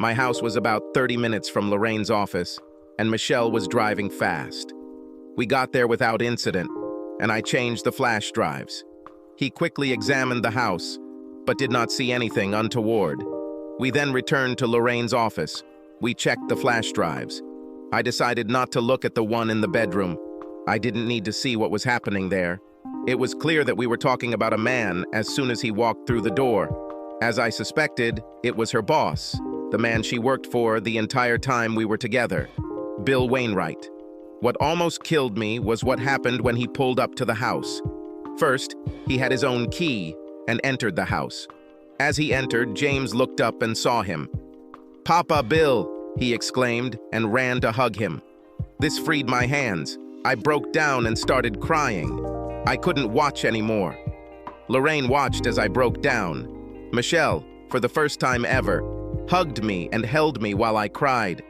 My house was about 30 minutes from Lorraine's office, and Michelle was driving fast. We got there without incident, and I changed the flash drives. He quickly examined the house, but did not see anything untoward. We then returned to Lorraine's office. We checked the flash drives. I decided not to look at the one in the bedroom. I didn't need to see what was happening there. It was clear that we were talking about a man as soon as he walked through the door. As I suspected, it was her boss, the man she worked for the entire time we were together, Bill Wainwright. What almost killed me was what happened when he pulled up to the house. First, he had his own key and entered the house. As he entered, James looked up and saw him. "Papa Bill!" he exclaimed and ran to hug him. This freed my hands. I broke down and started crying. I couldn't watch anymore. Lorraine watched as I broke down. Michelle, for the first time ever, hugged me and held me while I cried.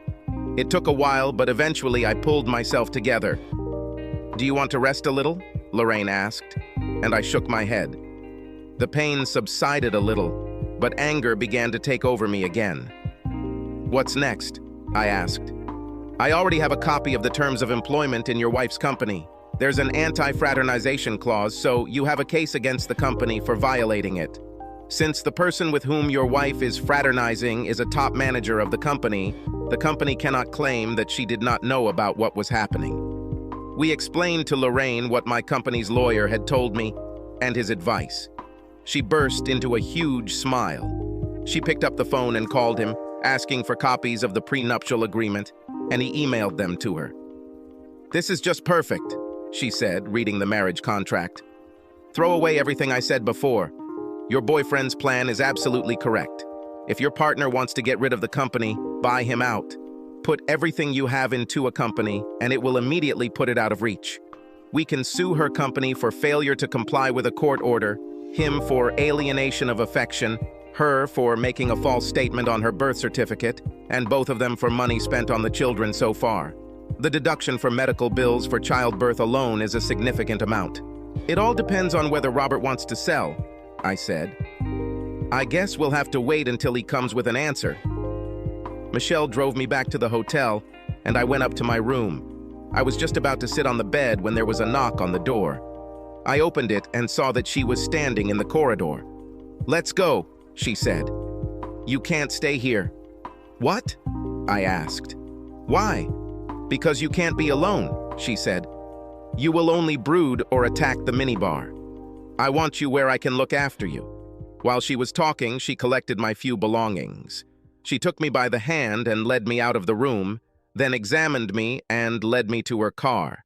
It took a while, but eventually I pulled myself together. "Do you want to rest a little?" Lorraine asked, and I shook my head. The pain subsided a little, but anger began to take over me again. "What's next?" I asked. "I already have a copy of the terms of employment in your wife's company. There's an anti-fraternization clause, so you have a case against the company for violating it. Since the person with whom your wife is fraternizing is a top manager of the company cannot claim that she did not know about what was happening." We explained to Lorraine what my company's lawyer had told me and his advice. She burst into a huge smile. She picked up the phone and called him, asking for copies of the prenuptial agreement, and he emailed them to her. "This is just perfect," she said, reading the marriage contract. "Throw away everything I said before. Your boyfriend's plan is absolutely correct. If your partner wants to get rid of the company, buy him out. Put everything you have into a company, and it will immediately put it out of reach. We can sue her company for failure to comply with a court order, him for alienation of affection, her for making a false statement on her birth certificate, and both of them for money spent on the children so far. The deduction for medical bills for childbirth alone is a significant amount. It all depends on whether Robert wants to sell," I said. "I guess we'll have to wait until he comes with an answer." Michelle drove me back to the hotel, and I went up to my room. I was just about to sit on the bed when there was a knock on the door. I opened it and saw that she was standing in the corridor. "Let's go," she said. "You can't stay here." "What?" I asked. "Why?" "Because you can't be alone," she said. "You will only brood or attack the minibar. I want you where I can look after you." While she was talking, she collected my few belongings. She took me by the hand and led me out of the room, then examined me and led me to her car.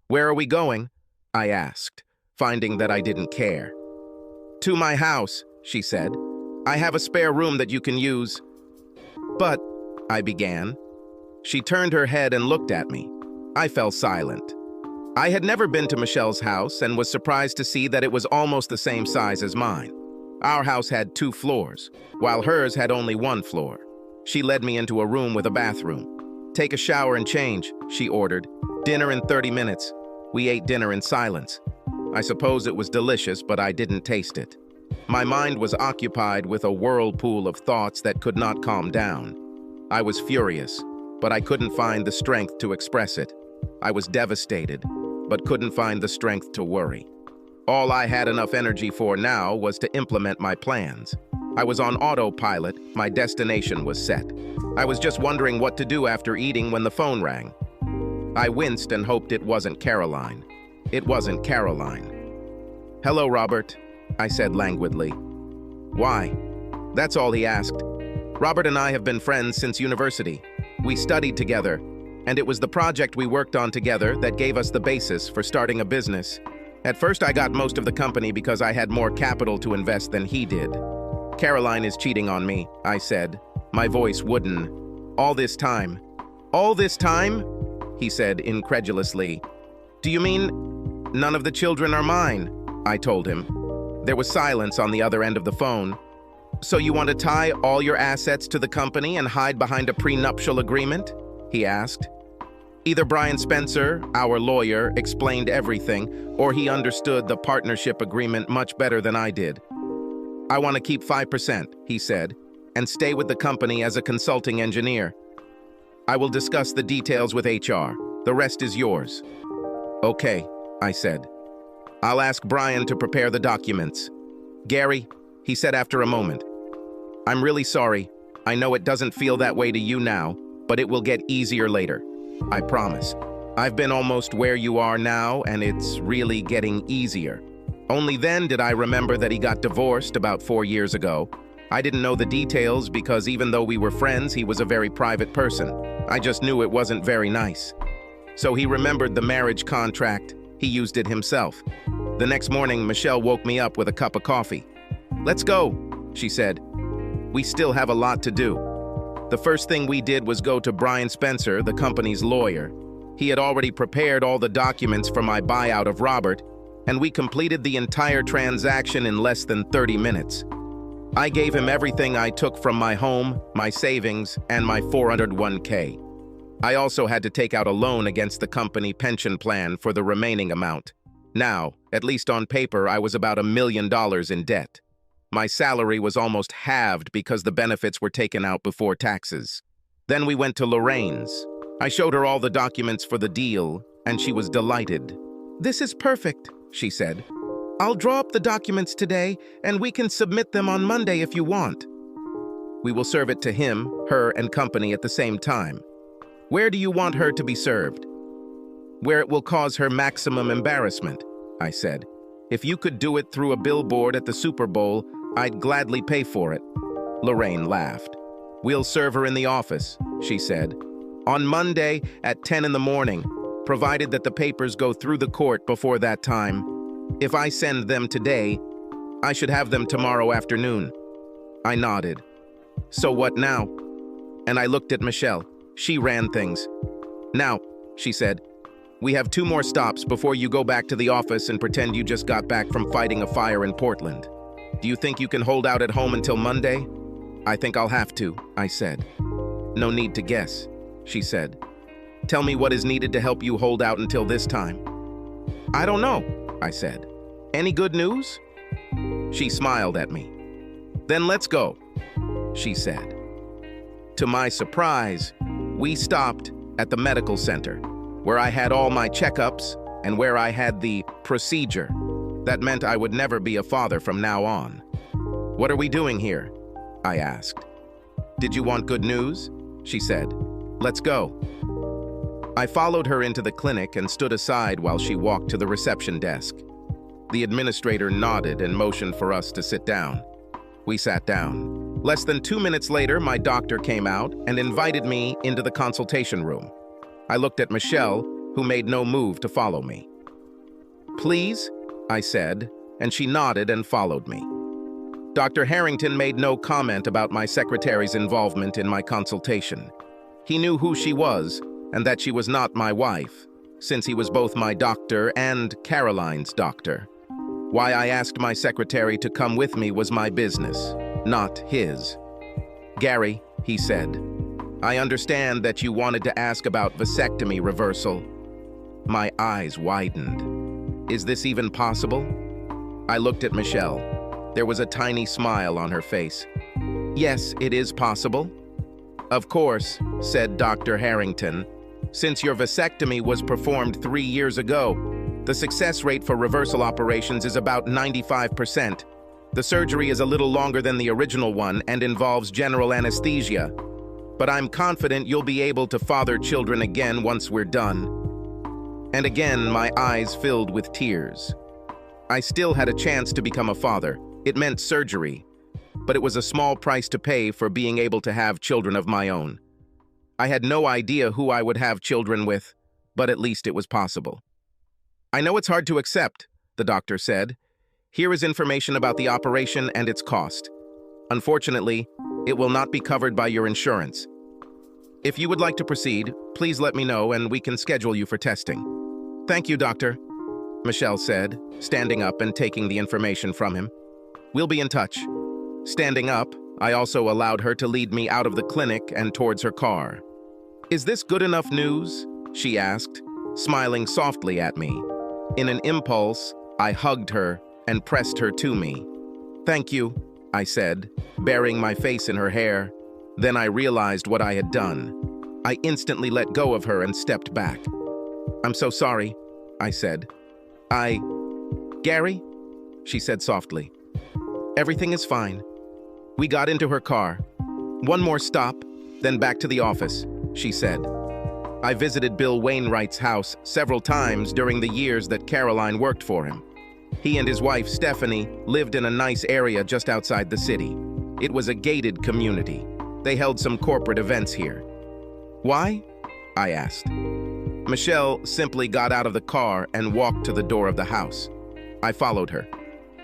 "Where are we going?" I asked, finding that I didn't care. "To my house," she said. "I have a spare room that you can use." "But," I began. She turned her head and looked at me. I fell silent. I had never been to Michelle's house and was surprised to see that it was almost the same size as mine. Our house had 2 floors, while hers had only 1 floor. She led me into a room with a bathroom. "Take a shower and change," she ordered. "Dinner in 30 minutes. We ate dinner in silence. I suppose it was delicious, but I didn't taste it. My mind was occupied with a whirlpool of thoughts that could not calm down. I was furious, but I couldn't find the strength to express it. I was devastated, but couldn't find the strength to worry. All I had enough energy for now was to implement my plans. I was on autopilot, my destination was set. I was just wondering what to do after eating when the phone rang. I winced and hoped it wasn't Caroline. It wasn't Caroline. "Hello, Robert," I said languidly. "Why?" That's all he asked. "Robert and I have been friends since university. We studied together, and it was the project we worked on together that gave us the basis for starting a business. At first, I got most of the company because I had more capital to invest than he did. Caroline is cheating on me," I said, my voice wooden. "All this time." "All this time?" he said incredulously. "Do you mean none of the children are mine?" I told him. There was silence on the other end of the phone. "So you want to tie all your assets to the company and hide behind a prenuptial agreement?" he asked. Either Brian Spencer, our lawyer, explained everything, or he understood the partnership agreement much better than I did. "I want to keep 5%, he said, and stay with the company as a consulting engineer. I will discuss the details with HR. The rest is yours. Okay, I said. I'll ask Brian to prepare the documents. Gary, he said after a moment, I'm really sorry. I know it doesn't feel that way to you now, but it will get easier later. I promise. I've been almost where you are now, and it's really getting easier. Only then did I remember that he got divorced about 4 years ago. I didn't know the details because even though we were friends, he was a very private person. I just knew it wasn't very nice. So he remembered the marriage contract. He used it himself. The next morning, Michelle woke me up with a cup of coffee. Let's go, she said. We still have a lot to do. The first thing we did was go to Brian Spencer, the company's lawyer. He had already prepared all the documents for my buyout of Robert, and we completed the entire transaction in less than 30 minutes. I gave him everything I took from my home, my savings, and my 401k. I also had to take out a loan against the company pension plan for the remaining amount. Now, at least on paper, I was about $1 million in debt. My salary was almost halved because the benefits were taken out before taxes. Then we went to Lorraine's. I showed her all the documents for the deal, and she was delighted. This is perfect, she said. I'll draw up the documents today, and we can submit them on Monday if you want. We will serve it to him, her, and company at the same time. Where do you want her to be served? Where it will cause her maximum embarrassment, I said. If you could do it through a billboard at the Super Bowl, I'd gladly pay for it. Lorraine laughed. We'll serve her in the office, she said. On Monday at 10 in the morning, provided that the papers go through the court before that time. If I send them today, I should have them tomorrow afternoon. I nodded. So what now? And I looked at Michelle. She ran things. Now, she said, we have 2 more stops before you go back to the office and pretend you just got back from fighting a fire in Portland. Do you think you can hold out at home until Monday? I think I'll have to, I said. No need to guess, she said. Tell me what is needed to help you hold out until this time. I don't know, I said. Any good news? She smiled at me. Then let's go, she said. To my surprise, we stopped at the medical center, where I had all my checkups and where I had the procedure. That meant I would never be a father from now on. What are we doing here? I asked. Did you want good news? She said. Let's go. I followed her into the clinic and stood aside while she walked to the reception desk. The administrator nodded and motioned for us to sit down. We sat down. Less than 2 minutes later, my doctor came out and invited me into the consultation room. I looked at Michelle, who made no move to follow me. Please, I said, and she nodded and followed me. Dr. Harrington made no comment about my secretary's involvement in my consultation. He knew who she was and that she was not my wife, since he was both my doctor and Caroline's doctor. Why I asked my secretary to come with me was my business, not his. Gary, he said, I understand that you wanted to ask about vasectomy reversal. My eyes widened. Is this even possible? I looked at Michelle. There was a tiny smile on her face. Yes, it is possible. Of course, said Dr. Harrington. Since your vasectomy was performed 3 years ago, the success rate for reversal operations is about 95%. The surgery is a little longer than the original one and involves general anesthesia. But I'm confident you'll be able to father children again once we're done. And again, my eyes filled with tears. I still had a chance to become a father. It meant surgery, but it was a small price to pay for being able to have children of my own. I had no idea who I would have children with, but at least it was possible. I know it's hard to accept, the doctor said. Here is information about the operation and its cost. Unfortunately, it will not be covered by your insurance. If you would like to proceed, please let me know and we can schedule you for testing. Thank you, doctor, Michelle said, standing up and taking the information from him. We'll be in touch. Standing up, I also allowed her to lead me out of the clinic and towards her car. Is this good enough news? She asked, smiling softly at me. In an impulse, I hugged her and pressed her to me. Thank you, I said, burying my face in her hair. Then I realized what I had done. I instantly let go of her and stepped back. "I'm so sorry," I said. Gary?" she said softly. "Everything is fine." We got into her car. "One more stop, then back to the office," she said. I visited Bill Wainwright's house several times during the years that Caroline worked for him. He and his wife, Stephanie, lived in a nice area just outside the city. It was a gated community. They held some corporate events here. "Why?" I asked. Michelle simply got out of the car and walked to the door of the house. I followed her.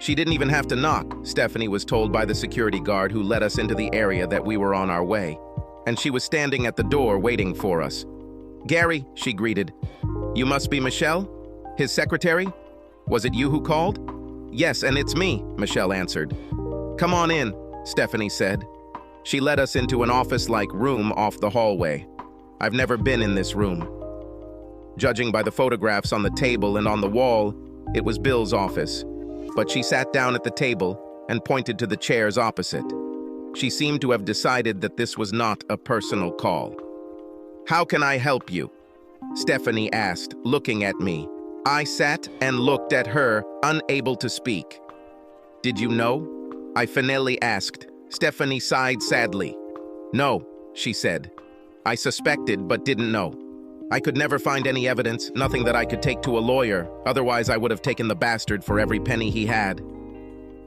She didn't even have to knock, Stephanie was told by the security guard who led us into the area that we were on our way. And she was standing at the door waiting for us. "Gary," she greeted. "You must be Michelle? His secretary? Was it you who called?" "Yes, and it's me," Michelle answered. "Come on in," Stephanie said. She led us into an office-like room off the hallway. I've never been in this room. Judging by the photographs on the table and on the wall, it was Bill's office. But she sat down at the table and pointed to the chairs opposite. She seemed to have decided that this was not a personal call. "How can I help you?" Stephanie asked, looking at me. I sat and looked at her, unable to speak. "Did you know?" I finally asked. Stephanie sighed sadly. "No," she said. "I suspected but didn't know. I could never find any evidence, nothing that I could take to a lawyer, otherwise I would have taken the bastard for every penny he had."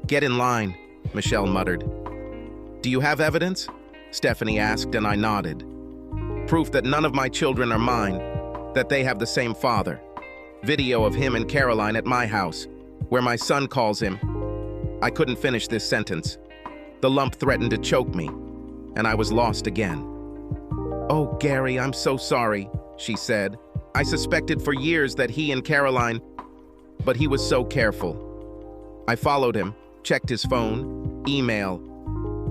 "Get in line," Michelle muttered. "Do you have evidence?" Stephanie asked, and I nodded. "Proof that none of my children are mine, that they have the same father. Video of him and Caroline at my house, where my son calls him." I couldn't finish this sentence. The lump threatened to choke me, and I was lost again. "Oh, Gary, I'm so sorry," she said. "I suspected for years that he and Caroline, but he was so careful." I followed him, checked his phone, email.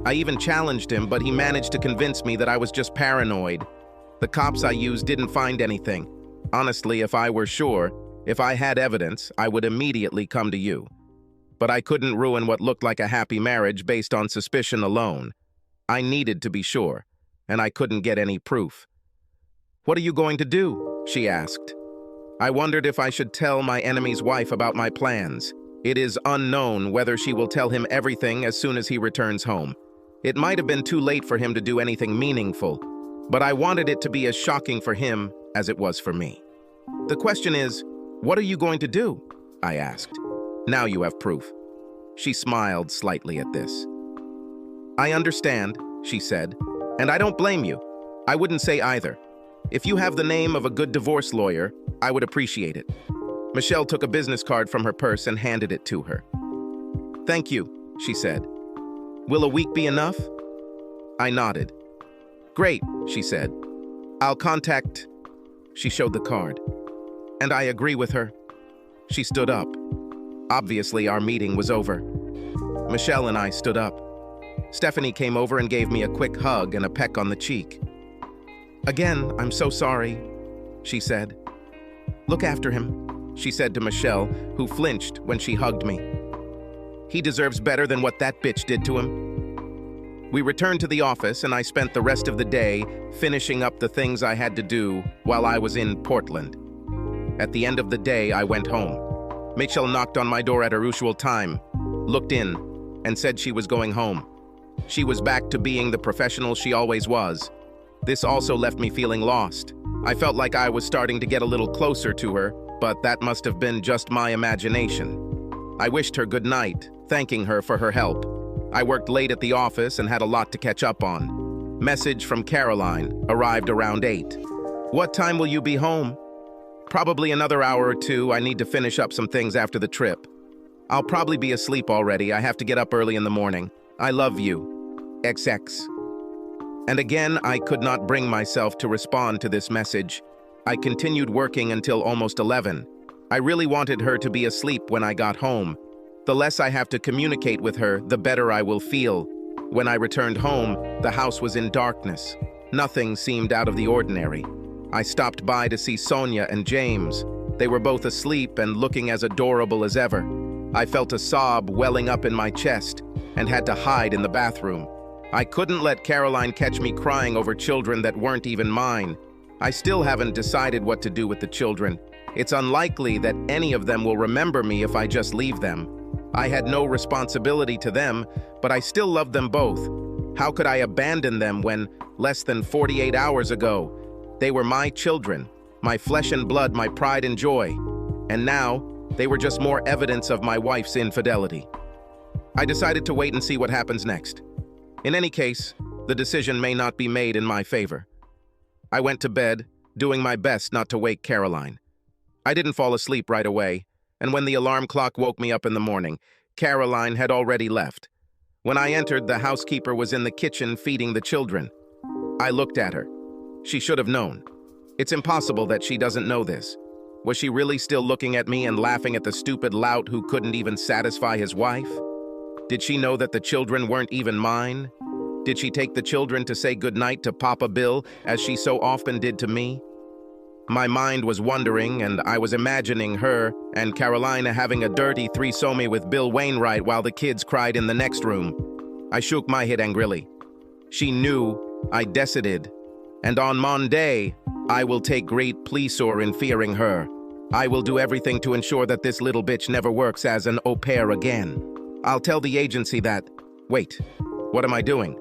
I even challenged him, but he managed to convince me that I was just paranoid. The cops I used didn't find anything. Honestly, if I were sure, if I had evidence, I would immediately come to you. But I couldn't ruin what looked like a happy marriage based on suspicion alone. I needed to be sure, and I couldn't get any proof. "What are you going to do?" she asked. I wondered if I should tell my enemy's wife about my plans. It is unknown whether she will tell him everything as soon as he returns home. It might have been too late for him to do anything meaningful, but I wanted it to be as shocking for him as it was for me. "The question is, what are you going to do?" I asked. "Now you have proof." She smiled slightly at this. "I understand," she said, "and I don't blame you. I wouldn't say either. If you have the name of a good divorce lawyer, I would appreciate it." Michelle took a business card from her purse and handed it to her. "Thank you," she said. "Will a week be enough?" I nodded. "Great," she said. "I'll contact..." She showed the card. "And I agree with her." She stood up. Obviously, our meeting was over. Michelle and I stood up. Stephanie came over and gave me a quick hug and a peck on the cheek. "Again, I'm so sorry," she said. "Look after him," she said to Michelle, who flinched when she hugged me. "He deserves better than what that bitch did to him." We returned to the office, and I spent the rest of the day finishing up the things I had to do while I was in Portland. At the end of the day, I went home. Michelle knocked on my door at her usual time, looked in, and said she was going home. She was back to being the professional she always was. This also left me feeling lost. I felt like I was starting to get a little closer to her, but that must have been just my imagination. I wished her good night, thanking her for her help. I worked late at the office and had a lot to catch up on. Message from Caroline arrived around 8. "What time will you be home?" "Probably another hour or two. I need to finish up some things after the trip." "I'll probably be asleep already. I have to get up early in the morning. I love you. XX." And again, I could not bring myself to respond to this message. I continued working until almost 11. I really wanted her to be asleep when I got home. The less I have to communicate with her, the better I will feel. When I returned home, the house was in darkness. Nothing seemed out of the ordinary. I stopped by to see Sonia and James. They were both asleep and looking as adorable as ever. I felt a sob welling up in my chest. and had to hide in the bathroom. I couldn't let Caroline catch me crying over children that weren't even mine. I still haven't decided what to do with the children. It's unlikely that any of them will remember me if I just leave them. I had no responsibility to them, but I still love them both. How could I abandon them when, less than 48 hours ago, they were my children, my flesh and blood, my pride and joy, and now they were just more evidence of my wife's infidelity. I decided to wait and see what happens next. In any case, the decision may not be made in my favor. I went to bed, doing my best not to wake Caroline. I didn't fall asleep right away, and when the alarm clock woke me up in the morning, Caroline had already left. When I entered, the housekeeper was in the kitchen feeding the children. I looked at her. She should have known. It's impossible that she doesn't know this. Was she really still looking at me and laughing at the stupid lout who couldn't even satisfy his wife? Did she know that the children weren't even mine? Did she take the children to say goodnight to Papa Bill, as she so often did to me? My mind was wandering, and I was imagining her and Carolina having a dirty threesome with Bill Wainwright while the kids cried in the next room. I shook my head angrily. She knew I decided, and on Monday, I will take great pleasure in fearing her. I will do everything to ensure that this little bitch never works as an au pair again. I'll tell the agency that... Wait, what am I doing?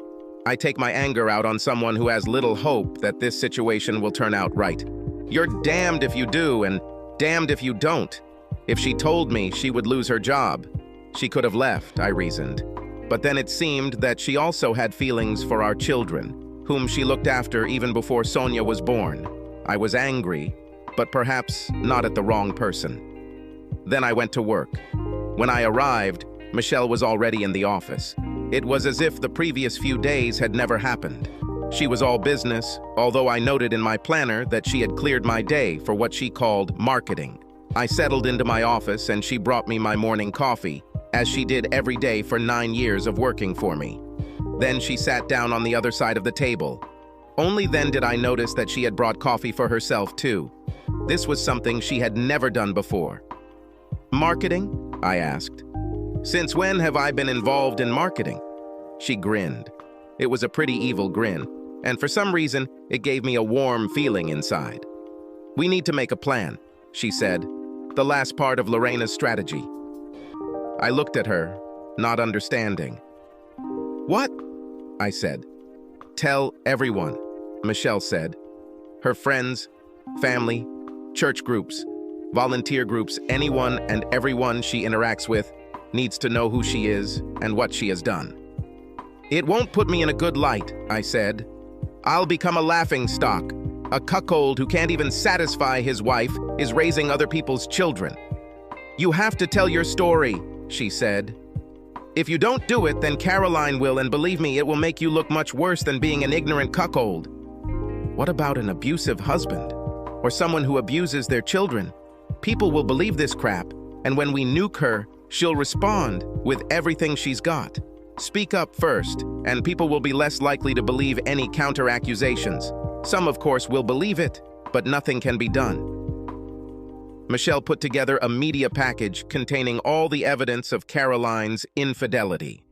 I take my anger out on someone who has little hope that this situation will turn out right. You're damned if you do and damned if you don't. If she told me she would lose her job, she could have left, I reasoned. But then it seemed that she also had feelings for our children, whom she looked after even before Sonia was born. I was angry, but perhaps not at the wrong person. Then I went to work. When I arrived, Michelle was already in the office. It was as if the previous few days had never happened. She was all business, although I noted in my planner that she had cleared my day for what she called marketing. I settled into my office and she brought me my morning coffee, as she did every day for 9 years of working for me. Then she sat down on the other side of the table. Only then did I notice that she had brought coffee for herself too. This was something she had never done before. Marketing? I asked. Since when have I been involved in marketing? She grinned. It was a pretty evil grin, and for some reason, it gave me a warm feeling inside. We need to make a plan, she said, the last part of Lorena's strategy. I looked at her, not understanding. What? I said. Tell everyone, Michelle said. Her friends, family, church groups, volunteer groups, anyone and everyone she interacts with needs to know who she is and what she has done. It won't put me in a good light, I said. I'll become a laughingstock. A cuckold who can't even satisfy his wife is raising other people's children. You have to tell your story, she said. If you don't do it, then Caroline will, and believe me, it will make you look much worse than being an ignorant cuckold. What about an abusive husband? Or someone who abuses their children? People will believe this crap, and when we nuke her, she'll respond with everything she's got. Speak up first, and people will be less likely to believe any counter-accusations. Some, of course, will believe it, but nothing can be done. Michelle put together a media package containing all the evidence of Caroline's infidelity.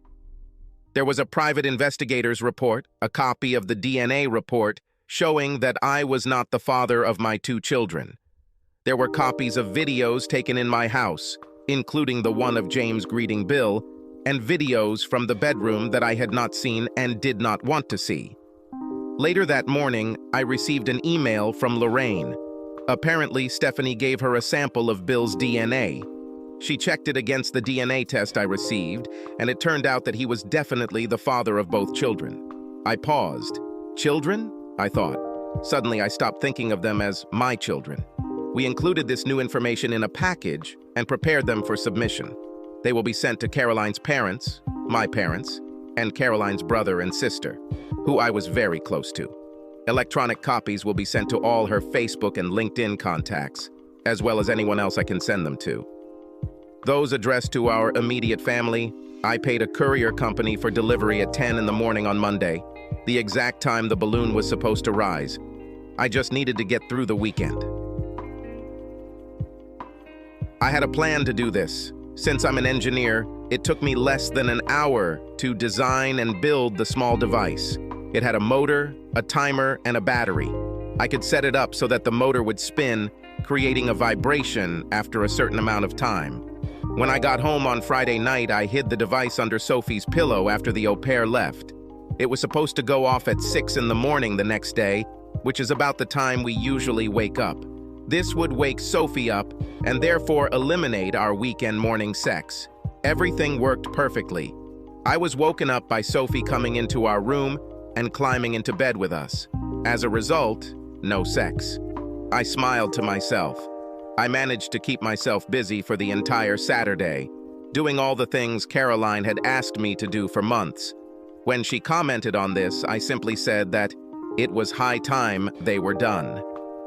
There was a private investigator's report, a copy of the DNA report, showing that I was not the father of my 2 children. There were copies of videos taken in my house, including the one of James greeting Bill, and videos from the bedroom that I had not seen and did not want to see. Later that morning, I received an email from Lorraine. Apparently, Stephanie gave her a sample of Bill's DNA. She checked it against the DNA test I received, and it turned out that he was definitely the father of both children. I paused. Children? I thought. Suddenly, I stopped thinking of them as my children. We included this new information in a package and prepared them for submission. They will be sent to Caroline's parents, my parents, and Caroline's brother and sister, who I was very close to. Electronic copies will be sent to all her Facebook and LinkedIn contacts, as well as anyone else I can send them to. Those addressed to our immediate family, I paid a courier company for delivery at 10 in the morning on Monday, the exact time the balloon was supposed to rise. I just needed to get through the weekend. I had a plan to do this, Since I'm an engineer, it took me less than an hour to design and build the small device. It had a motor, a timer, and a battery. I could set it up so that the motor would spin, creating a vibration after a certain amount of time. When I got home on Friday night, I hid the device under Sophie's pillow after the au pair left. It was supposed to go off at 6 in the morning the next day, which is about the time we usually wake up. This would wake Sophie up and therefore eliminate our weekend morning sex. Everything worked perfectly. I was woken up by Sophie coming into our room and climbing into bed with us. As a result, no sex. I smiled to myself. I managed to keep myself busy for the entire Saturday, doing all the things Caroline had asked me to do for months. When she commented on this, I simply said that it was high time they were done,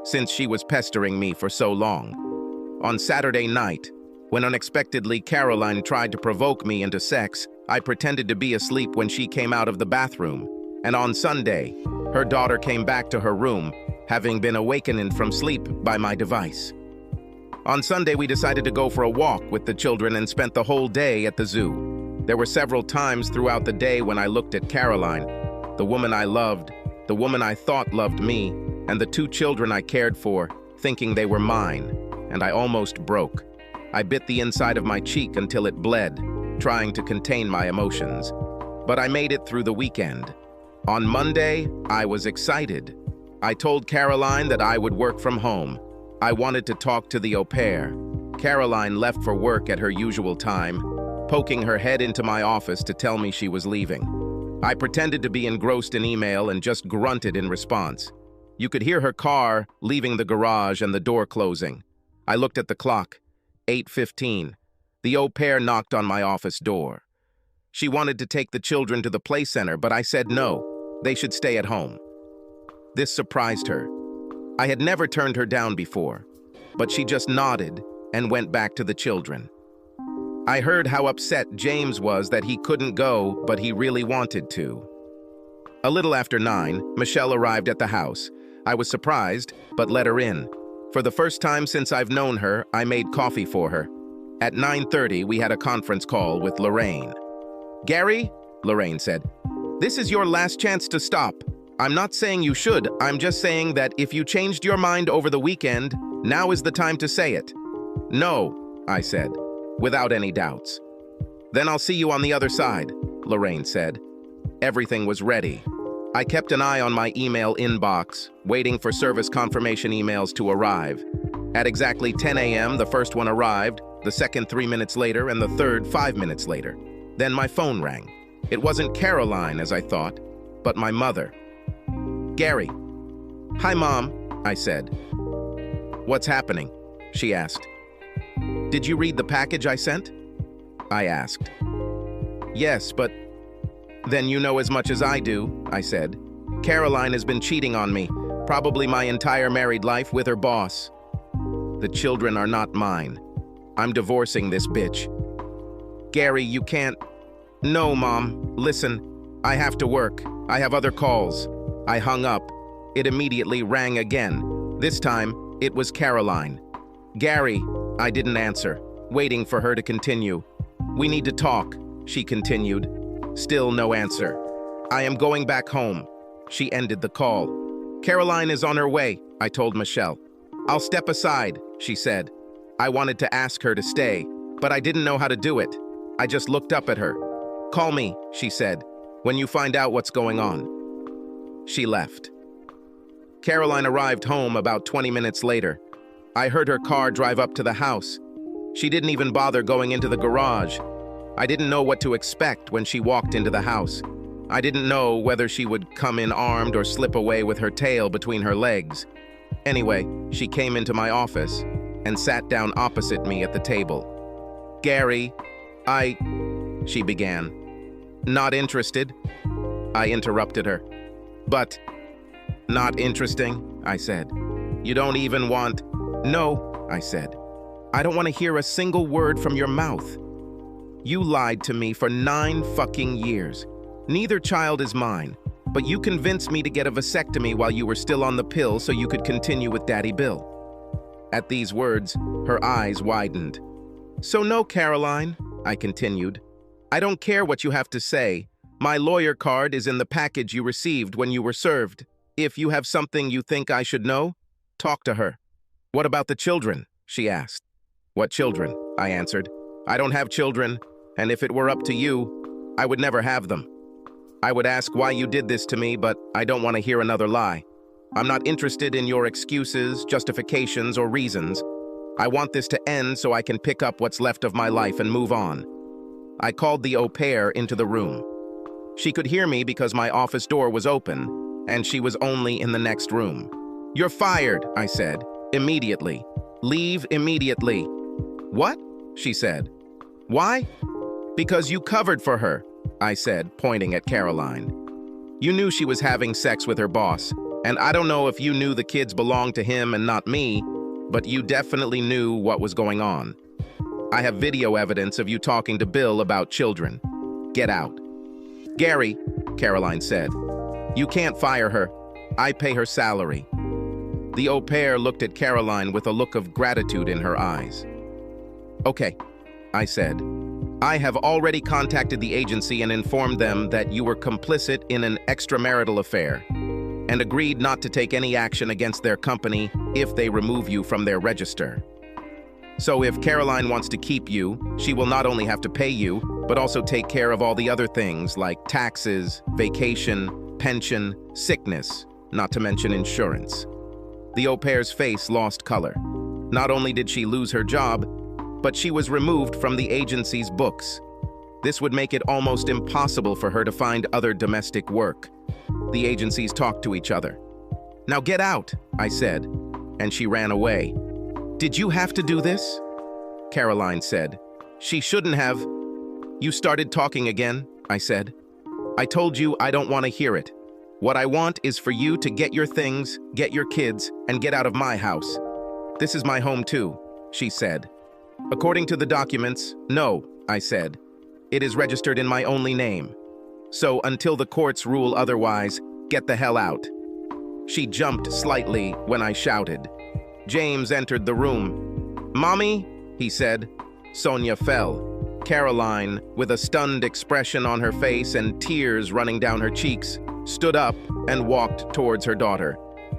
since she was pestering me for so long. On Saturday night, when unexpectedly Caroline tried to provoke me into sex, I pretended to be asleep when she came out of the bathroom. And on Sunday, her daughter came back to her room, having been awakened from sleep by my device. On Sunday, we decided to go for a walk with the children and spent the whole day at the zoo. There were several times throughout the day when I looked at Caroline, the woman I loved, the woman I thought loved me, and the 2 children I cared for, thinking they were mine, and I almost broke. I bit the inside of my cheek until it bled, trying to contain my emotions. But I made it through the weekend. On Monday, I was excited. I told Caroline that I would work from home. I wanted to talk to the au pair. Caroline left for work at her usual time, poking her head into my office to tell me she was leaving. I pretended to be engrossed in email and just grunted in response. You could hear her car leaving the garage and the door closing. I looked at the clock. 8:15. The au pair knocked on my office door. She wanted to take the children to the play center, but I said no, they should stay at home. This surprised her. I had never turned her down before, but she just nodded and went back to the children. I heard how upset James was that he couldn't go, but he really wanted to. A little after 9, Michelle arrived at the house. I was surprised, but let her in. For the first time since I've known her, I made coffee for her. At 9:30, we had a conference call with Lorraine. "Gary," Lorraine said, "this is your last chance to stop. I'm not saying you should, I'm just saying that if you changed your mind over the weekend, now is the time to say it." "No," I said, without any doubts. "Then I'll see you on the other side," Lorraine said. Everything was ready. I kept an eye on my email inbox, waiting for service confirmation emails to arrive. At exactly 10 a.m., the first one arrived, the second 3 minutes later, and the third 5 minutes later. Then my phone rang. It wasn't Caroline, as I thought, but my mother. "Gary." "Hi, Mom," I said. "What's happening?" she asked. "Did you read the package I sent?" I asked. "Yes, but..." "Then you know as much as I do," I said. "Caroline has been cheating on me, probably my entire married life with her boss. The children are not mine. I'm divorcing this bitch." "Gary, you can't..." "No, Mom. Listen, I have to work. I have other calls." I hung up. It immediately rang again. This time, it was Caroline. "Gary," I didn't answer, waiting for her to continue. "We need to talk," she continued. Still no answer. "I am going back home." She ended the call. "Caroline is on her way," I told Michelle. "I'll step aside," she said. I wanted to ask her to stay, but I didn't know how to do it. I just looked up at her. "Call me," she said, "when you find out what's going on." She left. Caroline arrived home about 20 minutes later. I heard her car drive up to the house. She didn't even bother going into the garage. I didn't know what to expect when she walked into the house. I didn't know whether she would come in armed or slip away with her tail between her legs. Anyway, she came into my office and sat down opposite me at the table. "Gary, she began. "Not interested," I interrupted her. "But..." "Not interesting," I said. "You don't even want..." "No," I said. "I don't want to hear a single word from your mouth. You lied to me for 9 fucking years. Neither child is mine, but you convinced me to get a vasectomy while you were still on the pill so you could continue with Daddy Bill." At these words, her eyes widened. So no, Caroline, I continued. I don't care what you have to say. My lawyer card is in the package you received when you were served. If you have something you think I should know, talk to her. What about the children? She asked. What children? I answered. I don't have children, and if it were up to you, I would never have them. I would ask why you did this to me, but I don't want to hear another lie. I'm not interested in your excuses, justifications, or reasons. I want this to end so I can pick up what's left of my life and move on. I called the au pair into the room. She could hear me because my office door was open, and she was only in the next room. You're fired, I said, immediately. Leave immediately. What? She said. Why? Because you covered for her, I said, pointing at Caroline. You knew she was having sex with her boss, and I don't know if you knew the kids belonged to him and not me, but you definitely knew what was going on. I have video evidence of you talking to Bill about children. Get out. Gary, Caroline said, you can't fire her. I pay her salary. The au pair looked at Caroline with a look of gratitude in her eyes. Okay, I said. I have already contacted the agency and informed them that you were complicit in an extramarital affair and agreed not to take any action against their company if they remove you from their register. So if Caroline wants to keep you, she will not only have to pay you, but also take care of all the other things like taxes, vacation, pension, sickness, not to mention insurance. The au pair's face lost color. Not only did she lose her job, but she was removed from the agency's books. This would make it almost impossible for her to find other domestic work. The agencies talked to each other. Now get out, I said, and she ran away. Did you have to do this? Caroline said. She shouldn't have. You started talking again, I said. I told you I don't want to hear it. What I want is for you to get your things, get your kids, and get out of my house. This is my home too, she said. According to the documents, no, I said. It is registered in my only name. So until the courts rule otherwise, get the hell out. She jumped slightly when I shouted. James entered the room. Mommy, he said. Sonia fell. Caroline, with a stunned expression on her face and tears running down her cheeks, stood up and walked towards her daughter.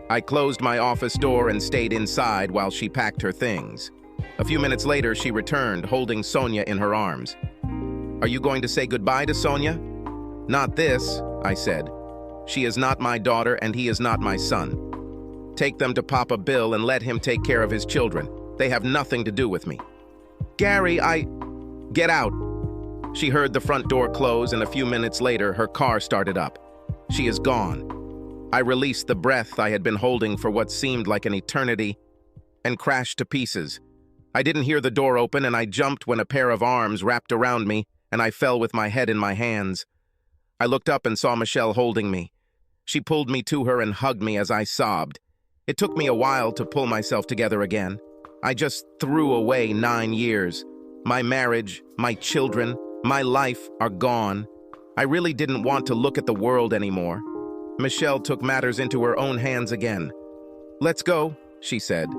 I closed my office door and stayed inside while she packed her things. A few minutes later, she returned, holding Sonia in her arms. Are you going to say goodbye to Sonia? Not this, I said. She is not my daughter and he is not my son. Take them to Papa Bill and let him take care of his children. They have nothing to do with me. Gary, Get out. She heard the front door close and a few minutes later, her car started up. She is gone. I released the breath I had been holding for what seemed like an eternity and crashed to pieces. I didn't hear the door open and I jumped when a pair of arms wrapped around me and I fell with my head in my hands. I looked up and saw Michelle holding me. She pulled me to her and hugged me as I sobbed. It took me a while to pull myself together again. I just threw away 9 years. My marriage, my children, my life are gone. I really didn't want to look at the world anymore. Michelle took matters into her own hands again. Let's go, she said.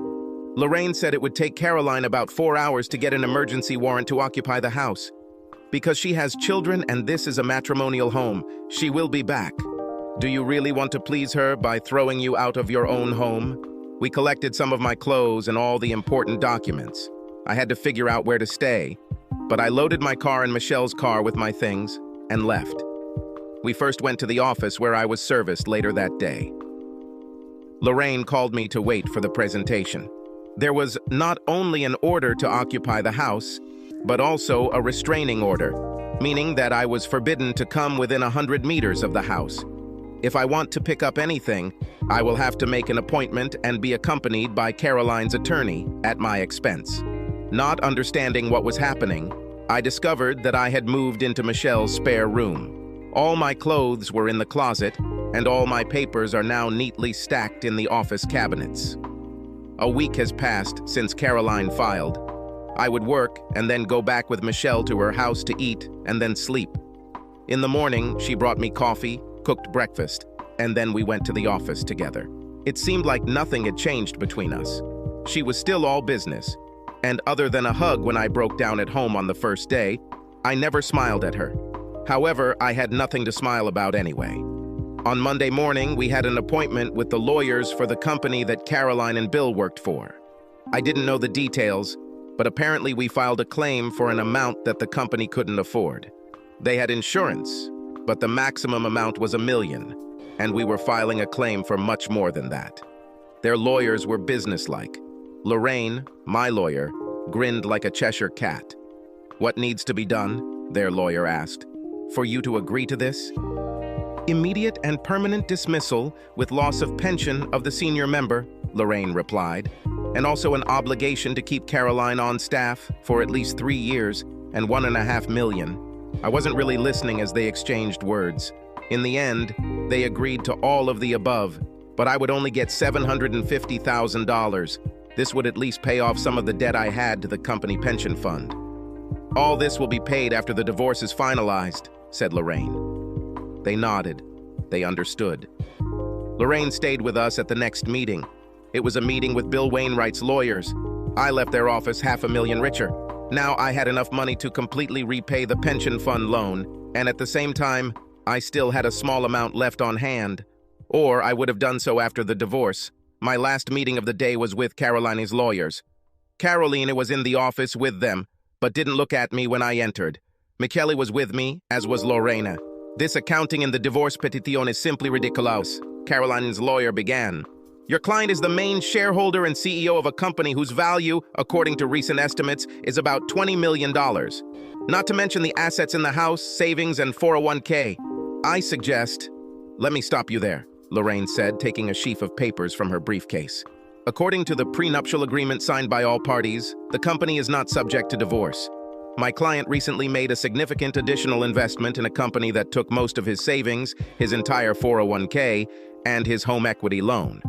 Lorraine said it would take Caroline about 4 hours to get an emergency warrant to occupy the house. Because she has children and this is a matrimonial home, she will be back. Do you really want to please her by throwing you out of your own home? We collected some of my clothes and all the important documents. I had to figure out where to stay, but I loaded my car in Michelle's car with my things and left. We first went to the office where I was serviced later that day. Lorraine called me to wait for the presentation. There was not only an order to occupy the house, but also a restraining order, meaning that I was forbidden to come within 100 meters of the house. If I want to pick up anything, I will have to make an appointment and be accompanied by Caroline's attorney at my expense. Not understanding what was happening, I discovered that I had moved into Michelle's spare room. All my clothes were in the closet, and all my papers are now neatly stacked in the office cabinets. A week has passed since Caroline filed. I would work and then go back with Michelle to her house to eat and then sleep. In the morning, she brought me coffee, cooked breakfast, and then we went to the office together. It seemed like nothing had changed between us. She was still all business. And other than a hug when I broke down at home on the first day, I never smiled at her. However, I had nothing to smile about anyway. On Monday morning, we had an appointment with the lawyers for the company that Caroline and Bill worked for. I didn't know the details, but apparently we filed a claim for an amount that the company couldn't afford. They had insurance, but the maximum amount was $1 million, and we were filing a claim for much more than that. Their lawyers were businesslike. Lorraine, my lawyer, grinned like a Cheshire cat. "What needs to be done?" their lawyer asked. "For you to agree to this?" "Immediate and permanent dismissal with loss of pension of the senior member," Lorraine replied, "and also an obligation to keep Caroline on staff for at least 3 years and $1.5 million. I wasn't really listening as they exchanged words. In the end, they agreed to all of the above, but I would only get $750,000. This would at least pay off some of the debt I had to the company pension fund. "All this will be paid after the divorce is finalized," said Lorraine. They nodded. They understood. Lorraine stayed with us at the next meeting. It was a meeting with Bill Wainwright's lawyers. I left their office $500,000 richer. Now I had enough money to completely repay the pension fund loan, and at the same time, I still had a small amount left on hand. Or I would have done so after the divorce. My last meeting of the day was with Caroline's lawyers. Carolina was in the office with them, but didn't look at me when I entered. Michele was with me, as was Lorena. "This accounting in the divorce petition is simply ridiculous," Caroline's lawyer began. "Your client is the main shareholder and CEO of a company whose value, according to recent estimates, is about $20 million. Not to mention the assets in the house, savings, and 401k. I suggest—" "Let me stop you there," Lorraine said, taking a sheaf of papers from her briefcase. "According to the prenuptial agreement signed by all parties, the company is not subject to divorce. My client recently made a significant additional investment in a company that took most of his savings, his entire 401k, and his home equity loan.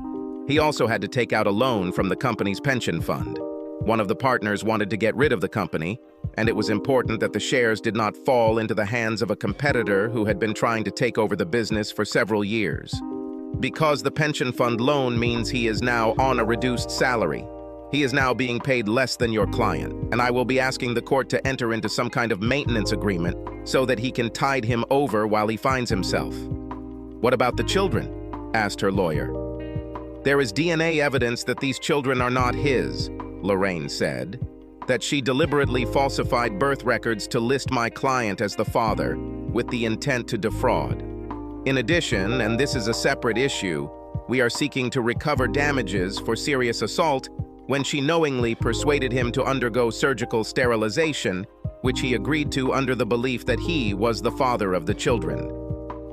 He also had to take out a loan from the company's pension fund. One of the partners wanted to get rid of the company, and it was important that the shares did not fall into the hands of a competitor who had been trying to take over the business for several years. Because the pension fund loan means he is now on a reduced salary. He is now being paid less than your client, and I will be asking the court to enter into some kind of maintenance agreement so that he can tide him over while he finds himself." "What about the children?" asked her lawyer. "There is DNA evidence that these children are not his," Lorraine said, "that she deliberately falsified birth records to list my client as the father with the intent to defraud. In addition, and this is a separate issue, we are seeking to recover damages for serious assault when she knowingly persuaded him to undergo surgical sterilization, which he agreed to under the belief that he was the father of the children.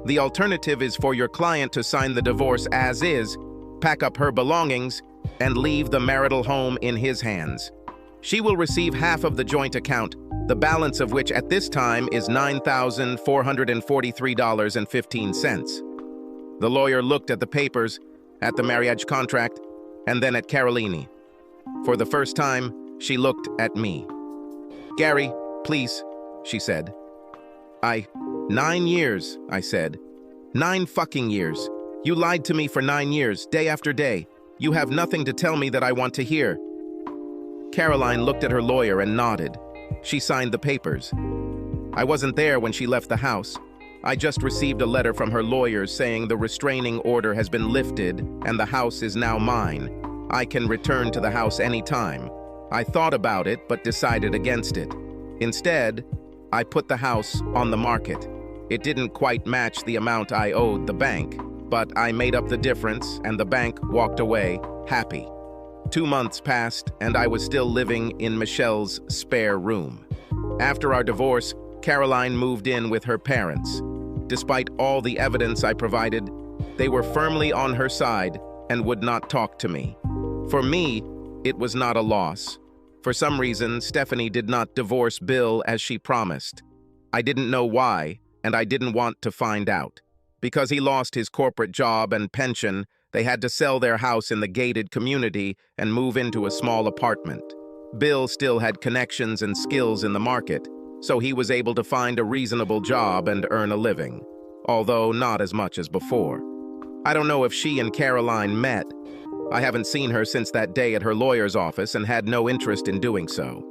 The alternative is for your client to sign the divorce as is, pack up her belongings, and leave the marital home in his hands. She will receive half of the joint account, the balance of which at this time is $9,443.15. The lawyer looked at the papers, at the marriage contract, and then at Carolini. For the first time, she looked at me. "Gary, please," she said. 9 years, I said. 9 fucking years. You lied to me for 9 years, day after day. You have nothing to tell me that I want to hear." Caroline looked at her lawyer and nodded. She signed the papers. "I wasn't there when she left the house. I just received a letter from her lawyers saying the restraining order has been lifted and the house is now mine. I can return to the house anytime. I thought about it but decided against it. Instead, I put the house on the market. It didn't quite match the amount I owed the bank, but I made up the difference and the bank walked away happy. 2 months passed and I was still living in Michelle's spare room. After our divorce, Caroline moved in with her parents. Despite all the evidence I provided, they were firmly on her side and would not talk to me. For me, it was not a loss. For some reason, Stephanie did not divorce Bill as she promised. I didn't know why, and I didn't want to find out. Because he lost his corporate job and pension, they had to sell their house in the gated community and move into a small apartment. Bill still had connections and skills in the market, so he was able to find a reasonable job and earn a living, although not as much as before. I don't know if she and Caroline met, I haven't seen her since that day at her lawyer's office and had no interest in doing so.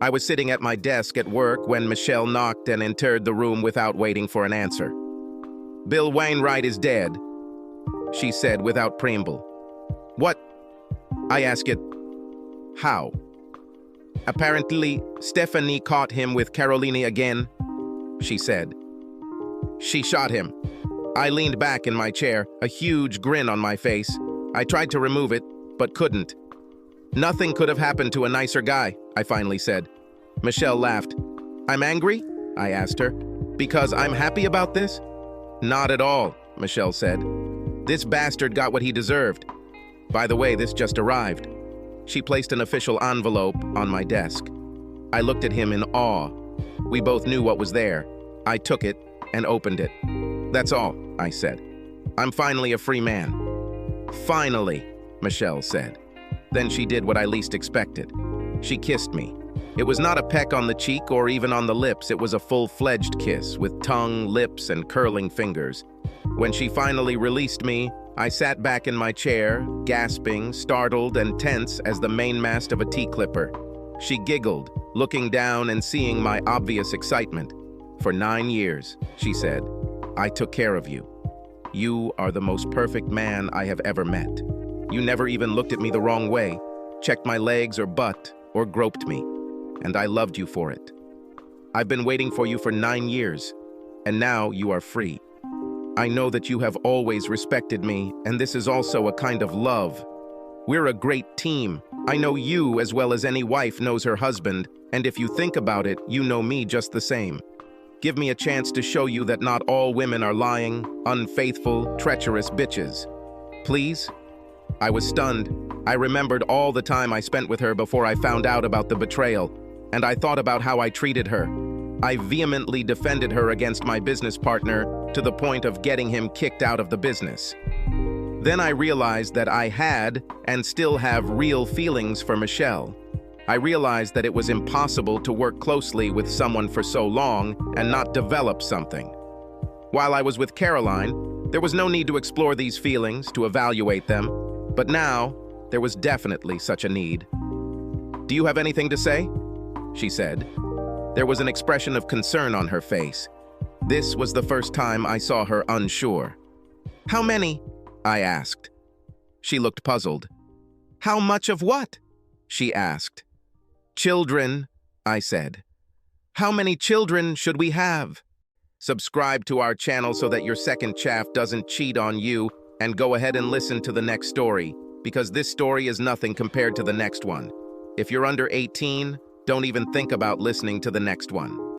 I was sitting at my desk at work when Michelle knocked and entered the room without waiting for an answer. "Bill Wainwright is dead," she said without preamble. "What?" I asked it. "How?" "Apparently, Stephanie caught him with Carolina again," she said. "She shot him." I leaned back in my chair, a huge grin on my face. I tried to remove it, but couldn't. "Nothing could have happened to a nicer guy," I finally said. Michelle laughed. "I'm angry?" I asked her. "Because I'm happy about this?" "Not at all," Michelle said. "This bastard got what he deserved. By the way, this just arrived." She placed an official envelope on my desk. I looked at him in awe. We both knew what was there. I took it and opened it. "That's all," I said. "I'm finally a free man." "Finally," Michelle said. Then she did what I least expected. She kissed me. It was not a peck on the cheek or even on the lips. It was a full-fledged kiss with tongue, lips, and curling fingers. When she finally released me, I sat back in my chair, gasping, startled, and tense as the mainmast of a T-clipper. She giggled, looking down and seeing my obvious excitement. "For 9 years," she said, "I took care of you. You are the most perfect man I have ever met. You never even looked at me the wrong way, checked my legs or butt, or groped me, and I loved you for it. I've been waiting for you for 9 years, and now you are free. I know that you have always respected me, and this is also a kind of love. We're a great team. I know you as well as any wife knows her husband, and if you think about it, you know me just the same. Give me a chance to show you that not all women are lying, unfaithful, treacherous bitches. Please?" I was stunned. I remembered all the time I spent with her before I found out about the betrayal, and I thought about how I treated her. I vehemently defended her against my business partner to the point of getting him kicked out of the business. Then I realized that I had and still have real feelings for Michelle. I realized that it was impossible to work closely with someone for so long and not develop something. While I was with Caroline, there was no need to explore these feelings, to evaluate them, but now there was definitely such a need. "Do you have anything to say?" she said. There was an expression of concern on her face. This was the first time I saw her unsure. "How many?" I asked. She looked puzzled. "How much of what?" she asked. "Children," I said. "How many children should we have?" Subscribe to our channel so that your second chaff doesn't cheat on you, and go ahead and listen to the next story, because this story is nothing compared to the next one. If you're under 18, don't even think about listening to the next one.